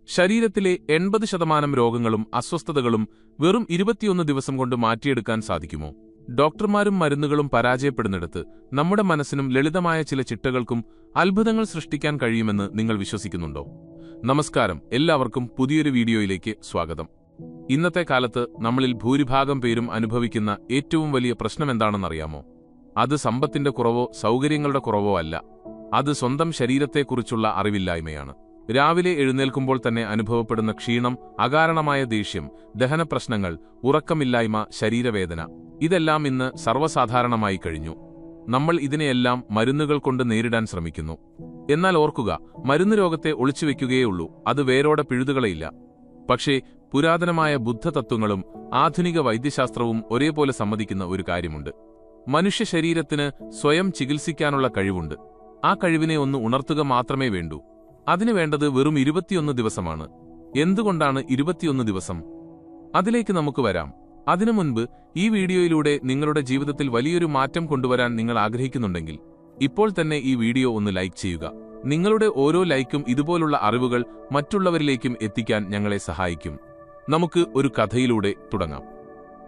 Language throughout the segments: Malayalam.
ശരീരത്തിലെ 80% രോഗങ്ങളും അസ്വസ്ഥതകളും വെറും 21 ദിവസം കൊണ്ട് മാറ്റിയെടുക്കാൻ സാധിക്കുമോ? ഡോക്ടർമാരും മരുന്നുകളും പരാജയപ്പെടുന്നിടത്ത് നമ്മുടെ മനസ്സിനും ലളിതമായ ചില ചിട്ടകൾക്കും അത്ഭുതങ്ങൾ സൃഷ്ടിക്കാൻ കഴിയുമെന്ന് നിങ്ങൾ വിശ്വസിക്കുന്നുണ്ടോ? നമസ്കാരം, എല്ലാവർക്കും പുതിയൊരു വീഡിയോയിലേക്ക് സ്വാഗതം. ഇന്നത്തെ കാലത്ത് നമ്മളിൽ ഭൂരിഭാഗം പേരും അനുഭവിക്കുന്ന ഏറ്റവും വലിയ പ്രശ്നമെന്താണെന്നറിയാമോ? അത് സമ്പത്തിന്റെ കുറവോ സൗകര്യങ്ങളുടെ കുറവോ അല്ല. അത് സ്വന്തം ശരീരത്തെക്കുറിച്ചുള്ള അറിവില്ലായ്മയാണ്. രാവിലെ എഴുന്നേൽക്കുമ്പോൾ തന്നെ അനുഭവപ്പെടുന്ന ക്ഷീണം, അകാരണമായ ദേഷ്യം, ദഹനപ്രശ്നങ്ങൾ, ഉറക്കമില്ലായ്മ, ശരീരവേദന, ഇതെല്ലാം ഇന്ന് സർവ്വസാധാരണമായി കഴിഞ്ഞു. നമ്മൾ ഇതിനെയെല്ലാം മരുന്നുകൾ കൊണ്ട് നേരിടാൻ ശ്രമിക്കുന്നു. എന്നാൽ ഓർക്കുക, മരുന്ന് രോഗത്തെ ഒളിച്ചുവെക്കുകയുള്ളൂ, അത് വേരോടെ പിഴുതുകളയില്ല. പക്ഷേ പുരാതനമായ ബുദ്ധതത്വങ്ങളും ആധുനിക വൈദ്യശാസ്ത്രവും ഒരേപോലെ സമ്മതിക്കുന്ന ഒരു കാര്യമുണ്ട്: മനുഷ്യ ശരീരത്തിന് സ്വയം ചികിത്സിക്കാനുള്ള കഴിവുണ്ട്. ആ കഴിവിനെ ഒന്ന് ഉണർത്തുക മാത്രമേ വേണ്ടൂ. അതിനു വേണ്ടത് വെറും 21 ദിവസമാണ്. എന്തുകൊണ്ടാണ് 21 ദിവസം? അതിലേക്ക് നമുക്ക് വരാം. അതിനു മുൻപ് ഈ വീഡിയോയിലൂടെ നിങ്ങളുടെ ജീവിതത്തിൽ വലിയൊരു മാറ്റം കൊണ്ടുവരാൻ നിങ്ങൾ ആഗ്രഹിക്കുന്നുണ്ടെങ്കിൽ ഇപ്പോൾ തന്നെ ഈ വീഡിയോ ഒന്ന് ലൈക്ക് ചെയ്യുക. നിങ്ങളുടെ ഓരോ ലൈക്കും ഇതുപോലുള്ള അറിവുകൾ മറ്റുള്ളവരിലേക്കും എത്തിക്കാൻ ഞങ്ങളെ സഹായിക്കും. നമുക്ക് ഒരു കഥയിലൂടെ തുടങ്ങാം.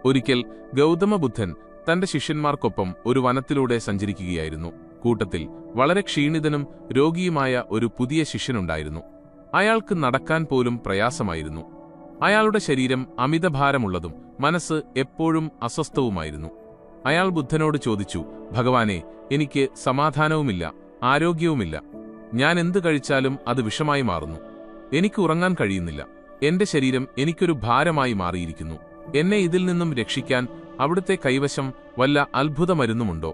ഒരിക്കൽ ഗൗതമ ബുദ്ധൻ തന്റെ ശിഷ്യന്മാർക്കൊപ്പം ഒരു വനത്തിലൂടെ സഞ്ചരിക്കുകയായിരുന്നു. കൂട്ടത്തിൽ വളരെ ക്ഷീണിതനും രോഗിയുമായ ഒരു പുതിയ ശിഷ്യനുണ്ടായിരുന്നു. അയാൾക്ക് നടക്കാൻ പോലും പ്രയാസമായിരുന്നു. അയാളുടെ ശരീരം അമിതഭാരമുള്ളതും മനസ്സ് എപ്പോഴും അസ്വസ്ഥവുമായിരുന്നു. അയാൾ ബുദ്ധനോട് ചോദിച്ചു, "ഭഗവാനെ, എനിക്ക് സമാധാനവുമില്ല, ആരോഗ്യവുമില്ല. ഞാൻ എന്ത് കഴിച്ചാലും അത് വിഷമായി മാറുന്നു. എനിക്ക് ഉറങ്ങാൻ കഴിയുന്നില്ല. എന്റെ ശരീരം എനിക്കൊരു ഭാരമായി മാറിയിരിക്കുന്നു. എന്നെ ഇതിൽ നിന്നും രക്ഷിക്കാൻ അവിടുത്തെ കൈവശം വല്ല അത്ഭുത മരുന്നുമുണ്ടോ?"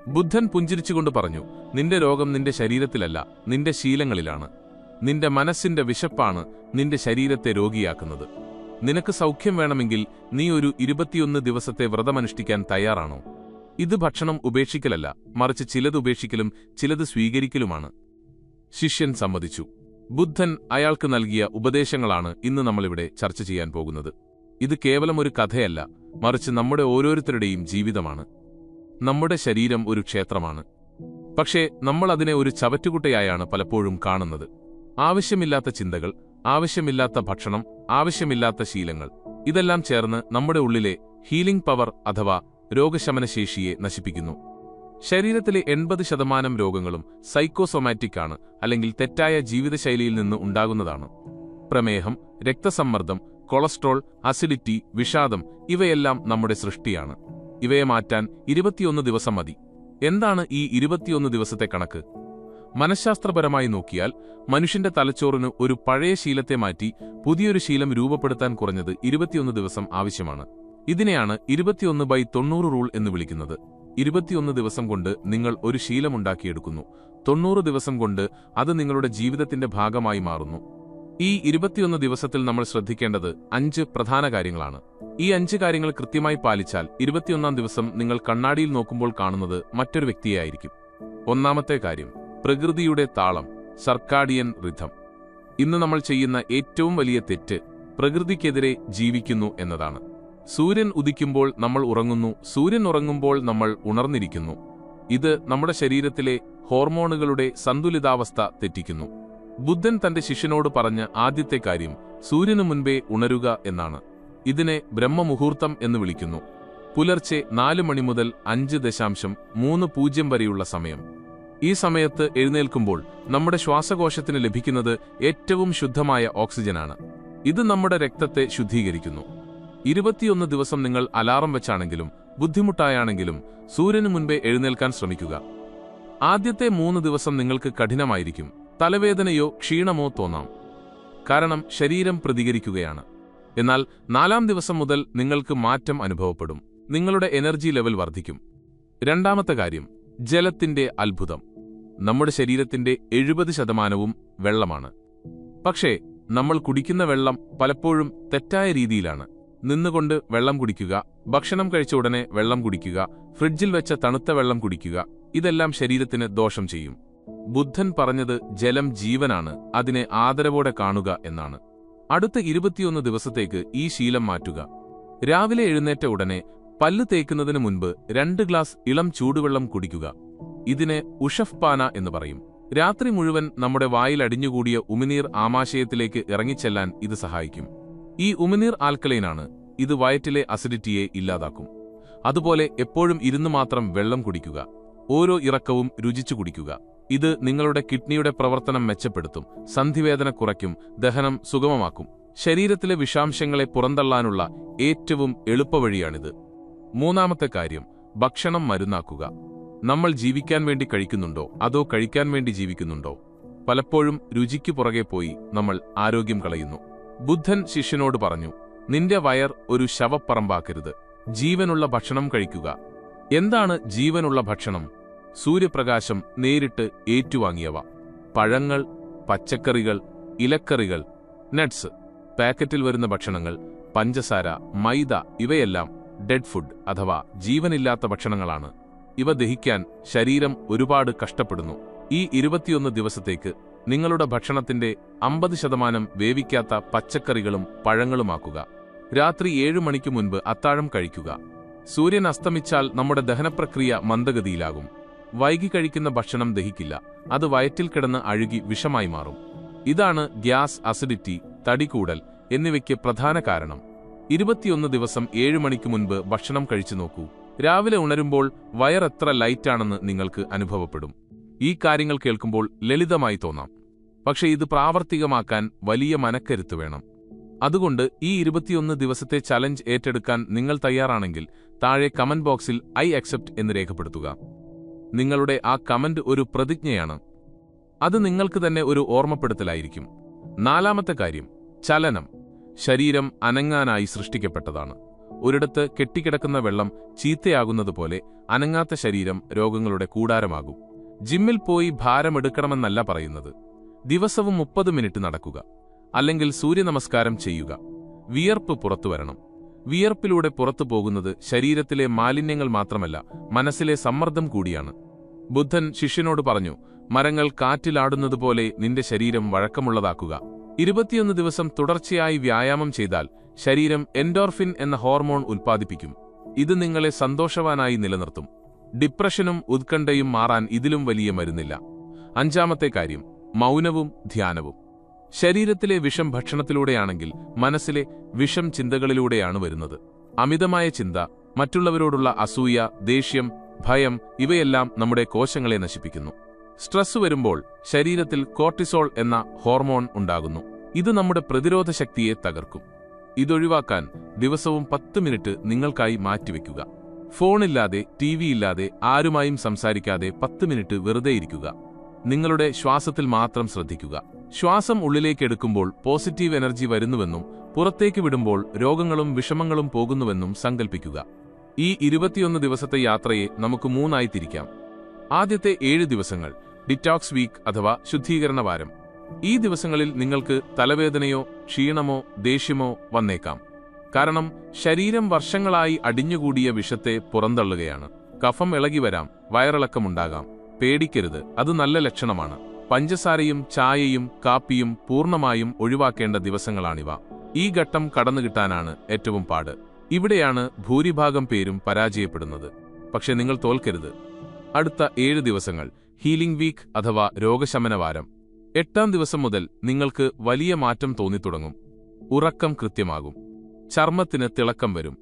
ബുദ്ധൻ പുഞ്ചിരിച്ചുകൊണ്ട് പറഞ്ഞു, "നിന്റെ രോഗം നിന്റെ ശരീരത്തിലല്ല, നിന്റെ ശീലങ്ങളിലാണ്. നിന്റെ മനസ്സിന്റെ വിശപ്പാണ് നിന്റെ ശരീരത്തെ രോഗിയാക്കുന്നത്. നിനക്ക് സൗഖ്യം വേണമെങ്കിൽ നീ ഒരു 21 ദിവസത്തെ വ്രതമനുഷ്ഠിക്കാൻ തയ്യാറാണോ? ഇത് ഭക്ഷണം ഉപേക്ഷിക്കലല്ല, മറിച്ച് ചിലത് ഉപേക്ഷിക്കലും ചിലത് സ്വീകരിക്കലുമാണ്." ശിഷ്യൻ സമ്മതിച്ചു. ബുദ്ധൻ അയാൾക്ക് നൽകിയ ഉപദേശങ്ങളാണ് ഇന്ന് നമ്മളിവിടെ ചർച്ച ചെയ്യാൻ പോകുന്നത്. ഇത് കേവലം ഒരു കഥയല്ല, മറിച്ച് നമ്മുടെ ഓരോരുത്തരുടെയും ജീവിതമാണ്. നമ്മുടെ ശരീരം ഒരു ക്ഷേത്രമാണ്. പക്ഷേ നമ്മൾ അതിനെ ഒരു ചവറ്റുകുട്ടയായാണ് പലപ്പോഴും കാണുന്നത്. ആവശ്യമില്ലാത്ത ചിന്തകൾ, ആവശ്യമില്ലാത്ത ഭക്ഷണം, ആവശ്യമില്ലാത്ത ശീലങ്ങൾ, ഇതെല്ലാം ചേർന്ന് നമ്മുടെ ഉള്ളിലെ ഹീലിംഗ് പവർ അഥവാ രോഗശമനശേഷിയെ നശിപ്പിക്കുന്നു. ശരീരത്തിലെ 80% രോഗങ്ങളും സൈക്കോസൊമാറ്റിക് ആണ്, അല്ലെങ്കിൽ തെറ്റായ ജീവിതശൈലിയിൽ നിന്ന് ഉണ്ടാകുന്നതാണ്. പ്രമേഹം, രക്തസമ്മർദ്ദം, കൊളസ്ട്രോൾ, അസിഡിറ്റി, വിഷാദം, ഇവയെല്ലാം നമ്മുടെ സൃഷ്ടിയാണ്. ഇവയെ മാറ്റാൻ 21 ദിവസം മതി. എന്താണ് ഈ 21 ദിവസത്തെ കണക്ക്? മനഃശാസ്ത്രപരമായി നോക്കിയാൽ മനുഷ്യന്റെ തലച്ചോറിന് ഒരു പഴയ ശീലത്തെ മാറ്റി പുതിയൊരു ശീലം രൂപപ്പെടുത്താൻ കുറഞ്ഞത് 21 ദിവസം ആവശ്യമാണ്. ഇതിനെയാണ് 21/90 റൂൾ എന്ന് വിളിക്കുന്നത്. 21 ദിവസം കൊണ്ട് നിങ്ങൾ ഒരു ശീലമുണ്ടാക്കിയെടുക്കുന്നു. 90 ദിവസം കൊണ്ട് അത് നിങ്ങളുടെ ജീവിതത്തിന്റെ ഭാഗമായി മാറുന്നു. ഈ 21 ദിവസത്തിൽ നമ്മൾ ശ്രദ്ധിക്കേണ്ടത് 5 പ്രധാന കാര്യങ്ങളാണ്. ഈ 5 കാര്യങ്ങൾ കൃത്യമായി പാലിച്ചാൽ 21ാം ദിവസം നിങ്ങൾ കണ്ണാടിയിൽ നോക്കുമ്പോൾ കാണുന്നത് മറ്റൊരു വ്യക്തിയായിരിക്കും. ഒന്നാമത്തെ കാര്യം, പ്രകൃതിയുടെ താളം, സർക്കാഡിയൻ റിഥം. ഇന്ന് നമ്മൾ ചെയ്യുന്ന ഏറ്റവും വലിയ തെറ്റ് പ്രകൃതിക്കെതിരെ ജീവിക്കുന്നു എന്നതാണ്. സൂര്യൻ ഉദിക്കുമ്പോൾ നമ്മൾ ഉറങ്ങുന്നു, സൂര്യൻ ഉറങ്ങുമ്പോൾ നമ്മൾ ഉണർന്നിരിക്കുന്നു. ഇത് നമ്മുടെ ശരീരത്തിലെ ഹോർമോണുകളുടെ സന്തുലിതാവസ്ഥ തെറ്റിക്കുന്നു. ബുദ്ധൻ തന്റെ ശിഷ്യനോട് പറഞ്ഞ ആദ്യത്തെ കാര്യം സൂര്യനു മുൻപേ ഉണരുക എന്നാണ്. ഇതിനെ ബ്രഹ്മമുഹൂർത്തം എന്ന് വിളിക്കുന്നു. പുലർച്ചെ 4 മണി മുതൽ 5:30 വരെയുള്ള സമയം. ഈ സമയത്ത് എഴുന്നേൽക്കുമ്പോൾ നമ്മുടെ ശ്വാസകോശത്തിന് ലഭിക്കുന്നത് ഏറ്റവും ശുദ്ധമായ ഓക്സിജനാണ്. ഇത് നമ്മുടെ രക്തത്തെ ശുദ്ധീകരിക്കുന്നു. 21 ദിവസം നിങ്ങൾ അലാറം വെച്ചാണെങ്കിലും ബുദ്ധിമുട്ടായാണെങ്കിലും സൂര്യനു മുൻപേ എഴുന്നേൽക്കാൻ ശ്രമിക്കുക. ആദ്യത്തെ 3 ദിവസം നിങ്ങൾക്ക് കഠിനമായിരിക്കും. തലവേദനയോ ക്ഷീണമോ തോന്നാം, കാരണം ശരീരം പ്രതികരിക്കുകയാണ്. എന്നാൽ 4ാം ദിവസം മുതൽ നിങ്ങൾക്ക് മാറ്റം അനുഭവപ്പെടും. നിങ്ങളുടെ എനർജി ലെവൽ വർദ്ധിക്കും. രണ്ടാമത്തെ കാര്യം, ജലത്തിന്റെ അത്ഭുതം. നമ്മുടെ ശരീരത്തിന്റെ 70% വെള്ളമാണ്. പക്ഷേ നമ്മൾ കുടിക്കുന്ന വെള്ളം പലപ്പോഴും തെറ്റായ രീതിയിലാണ്. നിന്നുകൊണ്ട് വെള്ളം കുടിക്കുക, ഭക്ഷണം കഴിച്ച ഉടനെ വെള്ളം കുടിക്കുക, ഫ്രിഡ്ജിൽ വെച്ച തണുത്ത വെള്ളം കുടിക്കുക, ഇതെല്ലാം ശരീരത്തിന് ദോഷം ചെയ്യും. ബുദ്ധൻ പറഞ്ഞത് ജലം ജീവനാണ്, അതിനെ ആദരവോടെ കാണുക എന്നാണ്. അടുത്ത 21 ദിവസത്തേക്ക് ഈ ശീലം മാറ്റുക. രാവിലെ എഴുന്നേറ്റ ഉടനെ പല്ല് തേക്കുന്നതിന് മുൻപ് 2 ഗ്ലാസ് ഇളം ചൂടുവെള്ളം കുടിക്കുക. ഇതിനെ ഉഷഫ് പാന എന്ന് പറയും. രാത്രി മുഴുവൻ നമ്മുടെ വായിൽ അടിഞ്ഞുകൂടിയ ഉമിനീർ ആമാശയത്തിലേക്ക് ഇറങ്ങിച്ചെല്ലാൻ ഇത് സഹായിക്കും. ഈ ഉമിനീർ ആൽക്കലൈനാണ്. ഇത് വയറ്റിലെ അസിഡിറ്റിയെ ഇല്ലാതാക്കും. അതുപോലെ എപ്പോഴും ഇരുന്ന് മാത്രം വെള്ളം കുടിക്കുക. ഓരോ ഇറക്കവും രുചിച്ചു കുടിക്കുക. ഇത് നിങ്ങളുടെ കിഡ്നിയുടെ പ്രവർത്തനം മെച്ചപ്പെടുത്തും, സന്ധിവേദന കുറയ്ക്കും, ദഹനം സുഗമമാക്കും. ശരീരത്തിലെ വിഷാംശങ്ങളെ പുറന്തള്ളാനുള്ള ഏറ്റവും എളുപ്പവഴിയാണിത്. മൂന്നാമത്തെ കാര്യം, ഭക്ഷണം മരുന്നാക്കുക. നമ്മൾ ജീവിക്കാൻ വേണ്ടി കഴിക്കുന്നുണ്ടോ അതോ കഴിക്കാൻ വേണ്ടി ജീവിക്കുന്നുണ്ടോ? പലപ്പോഴും രുചിക്ക് പുറകെ പോയി നമ്മൾ ആരോഗ്യം കളയുന്നു. ബുദ്ധൻ ശിഷ്യനോട് പറഞ്ഞു, നിന്റെ വയർ ഒരു ശവപ്പറമ്പാക്കരുത്. ജീവനുള്ള ഭക്ഷണം കഴിക്കുക. എന്താണ് ജീവനുള്ള ഭക്ഷണം? സൂര്യപ്രകാശം നേരിട്ട് ഏറ്റുവാങ്ങിയവ. പഴങ്ങൾ, പച്ചക്കറികൾ, ഇലക്കറികൾ, നട്ട്സ്. പാക്കറ്റിൽ വരുന്ന ഭക്ഷണങ്ങൾ, പഞ്ചസാര, മൈദ ഇവയെല്ലാം ഡെഡ് ഫുഡ് അഥവാ ജീവനില്ലാത്ത ഭക്ഷണങ്ങളാണ്. ഇവ ദഹിക്കാൻ ശരീരം ഒരുപാട് കഷ്ടപ്പെടുന്നു. ഈ 21 ദിവസത്തേക്ക് നിങ്ങളുടെ ഭക്ഷണത്തിന്റെ 50% വേവിക്കാത്ത പച്ചക്കറികളും പഴങ്ങളുമാക്കുക. രാത്രി 7 മണിക്ക് മുൻപ് അത്താഴം കഴിക്കുക. സൂര്യൻ അസ്തമിച്ചാൽ നമ്മുടെ ദഹനപ്രക്രിയ മന്ദഗതിയിലാകും. വൈകി കഴിക്കുന്ന ഭക്ഷണം ദഹിക്കില്ല. അത് വയറ്റിൽ കിടന്ന് അഴുകി വിഷമായി മാറും. ഇതാണ് ഗ്യാസ്, അസിഡിറ്റി, തടികൂടൽ എന്നിവയ്ക്ക് പ്രധാന കാരണം. 21 ദിവസം 7 മണിക്ക് മുൻപ് ഭക്ഷണം കഴിച്ചു നോക്കൂ. രാവിലെ ഉണരുമ്പോൾ വയർ എത്ര ലൈറ്റാണെന്ന് നിങ്ങൾക്ക് അനുഭവപ്പെടും. ഈ കാര്യങ്ങൾ കേൾക്കുമ്പോൾ ലളിതമായി തോന്നാം, പക്ഷേ ഇത് പ്രാവർത്തികമാക്കാൻ വലിയ മനക്കരുത്ത് വേണം. അതുകൊണ്ട് ഈ 21 ദിവസത്തെ ചലഞ്ച് ഏറ്റെടുക്കാൻ നിങ്ങൾ തയ്യാറാണെങ്കിൽ താഴെ കമന്റ് ബോക്സിൽ ഐ അക്സെപ്റ്റ് എന്ന് രേഖപ്പെടുത്തുക. നിങ്ങളുടെ ആ കമന്റ് ഒരു പ്രതിജ്ഞയാണ്. അത് നിങ്ങൾക്ക് തന്നെ ഒരു ഓർമ്മപ്പെടുത്തലായിരിക്കും. നാലാമത്തെ കാര്യം, ചലനം. ശരീരം അനങ്ങാനായി സൃഷ്ടിക്കപ്പെട്ടതാണ്. ഒരിടത്ത് കെട്ടിക്കിടക്കുന്ന വെള്ളം ചീത്തയാകുന്നതുപോലെ അനങ്ങാത്ത ശരീരം രോഗങ്ങളുടെ കൂടാരമാകും. ജിമ്മിൽ പോയി ഭാരമെടുക്കണമെന്നല്ല പറയുന്നത്. ദിവസവും 30 മിനിറ്റ് നടക്കുക, അല്ലെങ്കിൽ സൂര്യനമസ്കാരം ചെയ്യുക. വിയർപ്പ് പുറത്തുവരണം. വിയർപ്പിലൂടെ പുറത്തു പോകുന്നത് ശരീരത്തിലെ മാലിന്യങ്ങൾ മാത്രമല്ല, മനസ്സിലെ സമ്മർദ്ദം കൂടിയാണ്. ബുദ്ധൻ ശിഷ്യനോട് പറഞ്ഞു, മരങ്ങൾ കാറ്റിലാടുന്നതുപോലെ നിന്റെ ശരീരം വഴക്കമുള്ളതാക്കുക. 21 ദിവസം തുടർച്ചയായി വ്യായാമം ചെയ്താൽ ശരീരം എൻഡോർഫിൻ എന്ന ഹോർമോൺ ഉൽപ്പാദിപ്പിക്കും. ഇത് നിങ്ങളെ സന്തോഷവാനായി നിലനിർത്തും. ഡിപ്രഷനും ഉത്കണ്ഠയും മാറാൻ ഇതിലും വലിയ മരുന്നില്ല. അഞ്ചാമത്തെ കാര്യം, മൗനവും ധ്യാനവും. ശരീരത്തിലെ വിഷം ഭക്ഷണത്തിലൂടെയാണെങ്കിൽ മനസ്സിലെ വിഷം ചിന്തകളിലൂടെയാണ് വരുന്നത്. അമിതമായ ചിന്ത, മറ്റുള്ളവരോടുള്ള അസൂയ, ദേഷ്യം, ഭയം ഇവയെല്ലാം നമ്മുടെ കോശങ്ങളെ നശിപ്പിക്കുന്നു. സ്ട്രെസ് വരുമ്പോൾ ശരീരത്തിൽ കോർട്ടിസോൾ എന്ന ഹോർമോൺ ഉണ്ടാകുന്നു. ഇത് നമ്മുടെ പ്രതിരോധ ശക്തിയെ തകർക്കും. ഇതൊഴിവാക്കാൻ ദിവസവും 10 മിനിറ്റ് നിങ്ങൾക്കായി മാറ്റിവെക്കുക. ഫോണില്ലാതെ, ടിവിയില്ലാതെ, ആരുമായും സംസാരിക്കാതെ 10 മിനിറ്റ് വെറുതെ ഇരിക്കുക. നിങ്ങളുടെ ശ്വാസത്തിൽ മാത്രം ശ്രദ്ധിക്കുക. ശ്വാസം ഉള്ളിലേക്കെടുക്കുമ്പോൾ പോസിറ്റീവ് എനർജി വരുന്നുവെന്നും പുറത്തേക്ക് വിടുമ്പോൾ രോഗങ്ങളും വിഷമങ്ങളും പോകുന്നുവെന്നും സങ്കൽപ്പിക്കുക. ഈ 21 ദിവസത്തെ യാത്രയെ നമുക്ക് 3 ആയി തിരിക്കാം. ആദ്യത്തെ 7 ദിവസങ്ങൾ ഡിറ്റോക്സ് വീക്ക് അഥവാ ശുദ്ധീകരണ വാരം. ഈ ദിവസങ്ങളിൽ നിങ്ങൾക്ക് തലവേദനയോ ക്ഷീണമോ ദേഷ്യമോ വന്നേക്കാം. കാരണം ശരീരം വർഷങ്ങളായി അടിഞ്ഞുകൂടിയ വിഷത്തെ പുറന്തള്ളുകയാണ്. കഫം ഇളകി വരാം, വയറിളക്കമുണ്ടാകാം. പേടിക്കരുത്, അത് നല്ല ലക്ഷണമാണ്. പഞ്ചസാരയും ചായയും കാപ്പിയും പൂർണ്ണമായും ഒഴിവാക്കേണ്ട ദിവസങ്ങളാണിവ. ഈ ഘട്ടം കടന്നുകിട്ടാനാണ് ഏറ്റവും പാട്. ഇവിടെയാണ് ഭൂരിഭാഗം പേരും പരാജയപ്പെടുന്നത്. പക്ഷെ നിങ്ങൾ തോൽക്കരുത്. അടുത്ത 7 ദിവസങ്ങൾ ഹീലിംഗ് വീക്ക് അഥവാ രോഗശമന വാരം. 8ാം ദിവസം മുതൽ നിങ്ങൾക്ക് വലിയ മാറ്റം തോന്നിത്തുടങ്ങും. ഉറക്കം കൃത്യമാകും, ചർമ്മത്തിന് തിളക്കം വരും,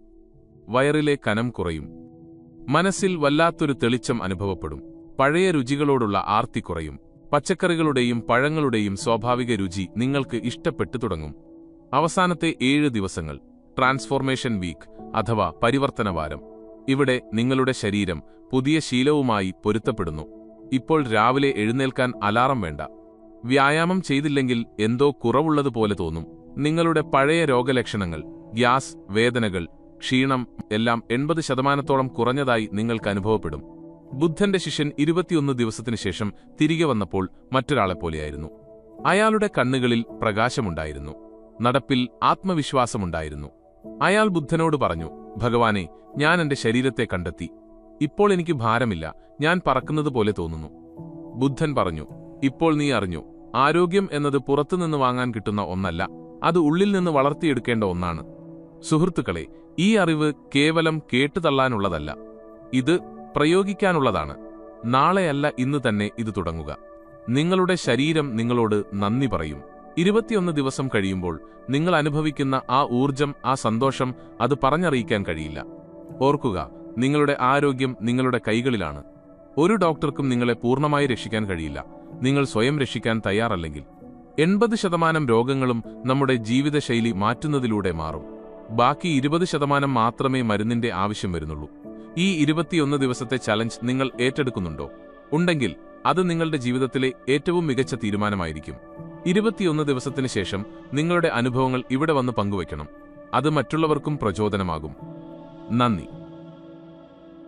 വയറിലെ കനം കുറയും, മനസ്സിൽ വല്ലാത്തൊരു തെളിച്ചം അനുഭവപ്പെടും, പഴയ രുചികളോടുള്ള ആർത്തി കുറയും, പച്ചക്കറികളുടെയും പഴങ്ങളുടെയും സ്വാഭാവിക രുചി നിങ്ങൾക്ക് ഇഷ്ടപ്പെട്ടു തുടങ്ങും. അവസാനത്തെ 7 ദിവസങ്ങൾ ട്രാൻസ്ഫോർമേഷൻ വീക്ക് അഥവാ പരിവർത്തനവാരം. ഇവിടെ നിങ്ങളുടെ ശരീരം പുതിയ ശീലവുമായി പൊരുത്തപ്പെടുന്നു. ഇപ്പോൾ രാവിലെ എഴുന്നേൽക്കാൻ അലാറം വേണ്ട. വ്യായാമം ചെയ്തില്ലെങ്കിൽ എന്തോ കുറവുള്ളതുപോലെ തോന്നും. നിങ്ങളുടെ പഴയ രോഗലക്ഷണങ്ങൾ, ഗ്യാസ്, വേദനകൾ, ക്ഷീണം എല്ലാം 80% കുറഞ്ഞതായി നിങ്ങൾക്ക് അനുഭവപ്പെടും. ബുദ്ധന്റെ ശിഷ്യൻ 21 ദിവസത്തിനു ശേഷം തിരികെ വന്നപ്പോൾ മറ്റൊരാളെപ്പോലെയായിരുന്നു. അയാളുടെ കണ്ണുകളിൽ പ്രകാശമുണ്ടായിരുന്നു, നടപ്പിൽ ആത്മവിശ്വാസമുണ്ടായിരുന്നു. അയാൾ ബുദ്ധനോട് പറഞ്ഞു, ഭഗവാനെ, ഞാൻ എന്റെ ശരീരത്തെ കണ്ടെത്തി. ഇപ്പോൾ എനിക്ക് ഭാരമില്ല, ഞാൻ പറക്കുന്നതുപോലെ തോന്നുന്നു. ബുദ്ധൻ പറഞ്ഞു, ഇപ്പോൾ നീ അറിഞ്ഞു, ആരോഗ്യം എന്നത് പുറത്തുനിന്ന് വാങ്ങാൻ കിട്ടുന്ന ഒന്നല്ല, അത് ഉള്ളിൽ നിന്ന് വളർത്തിയെടുക്കേണ്ട ഒന്നാണ്. സുഹൃത്തുക്കളെ, ഈ അറിവ് കേവലം കേട്ടുതള്ളാനുള്ളതല്ല, ഇത് പ്രയോഗിക്കാനുള്ളതാണ്. നാളെയല്ല, ഇന്ന് തന്നെ ഇത് തുടങ്ങുക. നിങ്ങളുടെ ശരീരം നിങ്ങളോട് നന്ദി പറയും. 21 ദിവസം കഴിയുമ്പോൾ നിങ്ങൾ അനുഭവിക്കുന്ന ആ ഊർജം, ആ സന്തോഷം, അത് പറഞ്ഞറിയിക്കാൻ കഴിയില്ല. ഓർക്കുക, നിങ്ങളുടെ ആരോഗ്യം നിങ്ങളുടെ കൈകളിലാണ്. ഒരു ഡോക്ടർക്കും നിങ്ങളെ പൂർണ്ണമായി രക്ഷിക്കാൻ കഴിയില്ല, നിങ്ങൾ സ്വയം രക്ഷിക്കാൻ തയ്യാറല്ലെങ്കിൽ. 80% രോഗങ്ങളും നമ്മുടെ ജീവിതശൈലി മാറ്റുന്നതിലൂടെ മാറും. ബാക്കി 20% മാത്രമേ മരുന്നിന്റെ ആവശ്യം വരുന്നുള്ളൂ. ഈ 21 ദിവസത്തെ ചലഞ്ച് നിങ്ങൾ ഏറ്റെടുക്കുന്നുണ്ടോ? ഉണ്ടെങ്കിൽ അത് നിങ്ങളുടെ ജീവിതത്തിലെ ഏറ്റവും മികച്ച തീരുമാനമായിരിക്കും. 21 ദിവസത്തിന് ശേഷം നിങ്ങളുടെ അനുഭവങ്ങൾ ഇവിടെ വന്ന് പങ്കുവയ്ക്കണം. അത് മറ്റുള്ളവർക്കും പ്രചോദനമാകും. നന്ദി.